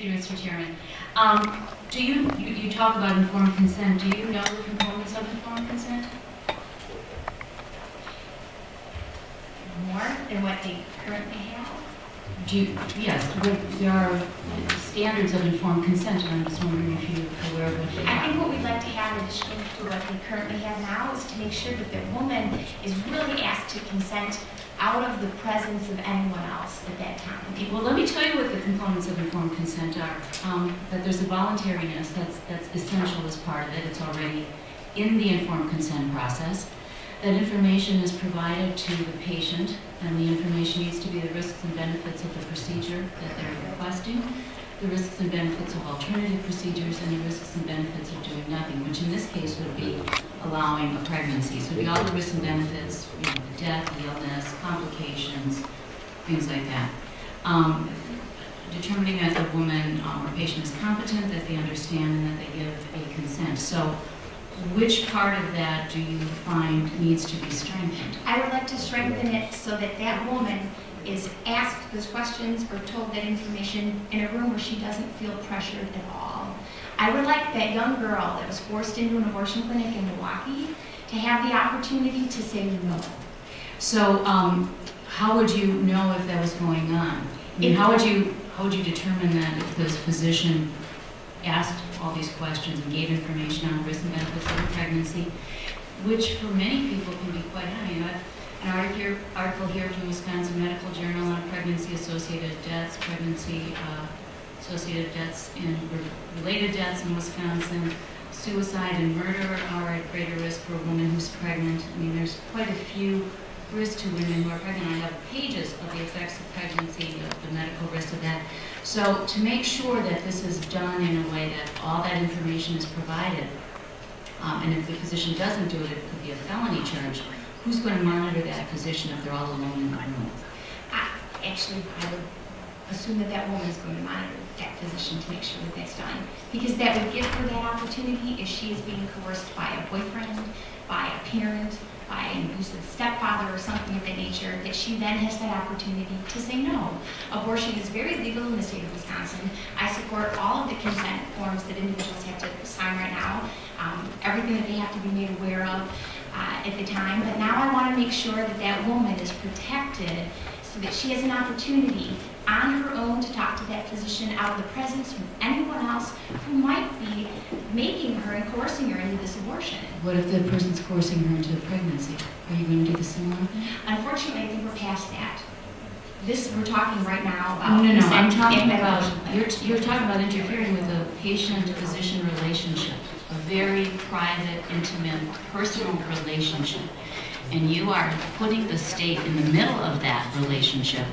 Thank you, Mr. Chairman. You talk about informed consent. Do you know the components of informed consent? More than what they currently have? Yes, there are standards of informed consent, and I'm just wondering if you're aware of what they I are. think what we'd like to have in addition to what they currently have now is to make sure that the woman is really asked to consent out of the presence of anyone else at that time. Okay, well, let me tell you what the components of informed consent are. That there's a voluntariness that's essential as part of it. It's already in the informed consent process. That information is provided to the patient, and the information needs to be the risks and benefits of the procedure that they're requesting, the risks and benefits of alternative procedures, and the risks and benefits of doing nothing, which in this case would be allowing a pregnancy. So it'd be all the risks and benefits, the death, the illness, complications, things like that. Determining that the woman or patient is competent, that they understand, and that they give a consent. So which part of that do you find needs to be strengthened? I would like to strengthen it so that that woman is asked those questions or told that information in a room where she doesn't feel pressured at all. I would like that young girl that was forced into an abortion clinic in Milwaukee to have the opportunity to say no. So how would you know if that was going on? I mean, how would you determine that if this physician asked all these questions and gave information on the risks and benefits of the pregnancy, which for many people can be quite high. An article here from Wisconsin Medical Journal on pregnancy-associated deaths, pregnancy-associated deaths and related deaths in Wisconsin. Suicide and murder are at greater risk for a woman who's pregnant. I mean, there's quite a few risks to women who are pregnant. I have pages of the effects of pregnancy, the medical risks of that. So to make sure that this is done in a way that all that information is provided, and if the physician doesn't do it, it could be a felony charge. Who's going to monitor that physician if they're all alone in the room? Actually, I would assume that that woman is going to monitor that physician to make sure that that's done. Because that would give her that opportunity if she is being coerced by a boyfriend, by a parent, by an abusive stepfather or something of that nature, that she then has that opportunity to say no. Abortion is very legal in the state of Wisconsin. I support all of the consent forms that individuals have to sign right now, everything that they have to be made aware of at the time. But now I want to make sure that that woman is protected so that she has an opportunity on her own to talk to that physician out of the presence of anyone else who might be making her and coercing her into this abortion. What if the person's coercing her into a pregnancy? Are you going to do the similar thing? Unfortunately, I think we're past that. We're talking right now about No, I'm talking about, you're talking about interfering with a patient-physician relationship, a very private, intimate, personal relationship. And you are putting the state in the middle of that relationship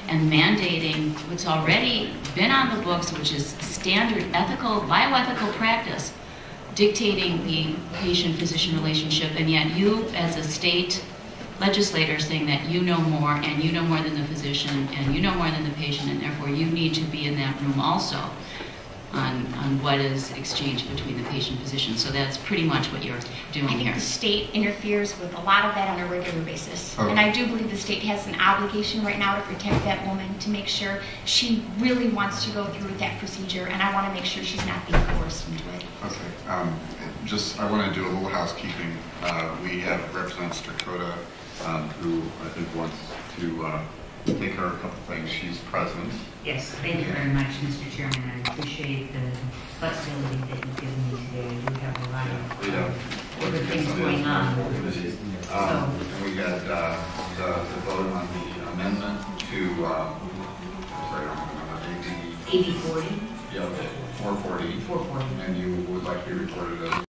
and mandating what's already been on the books, which is standard ethical, bioethical practice, dictating the patient-physician relationship, and yet you, as a state legislator, saying that you know more, and you know more than the physician, and you know more than the patient, and therefore you need to be in that room also on what is exchanged between the patient and physician. So that's pretty much what you're doing here. I think the state interferes with a lot of that on a regular basis. Oh. And I do believe the state has an obligation right now to protect that woman, to make sure she really wants to go through with that procedure, and I want to make sure she's not being coerced into it. Okay. I want to do a little housekeeping. We have Representative Dakota, who I think wants to take care of a couple things. She's present. Yes, thank you very much, Mr. Chairman. I appreciate the flexibility that you've given me today. We have a lot of other things going on. And we had the vote on the amendment to, sorry, I don't remember, AB 40? Yeah, 440. 440. And you would like to be recorded as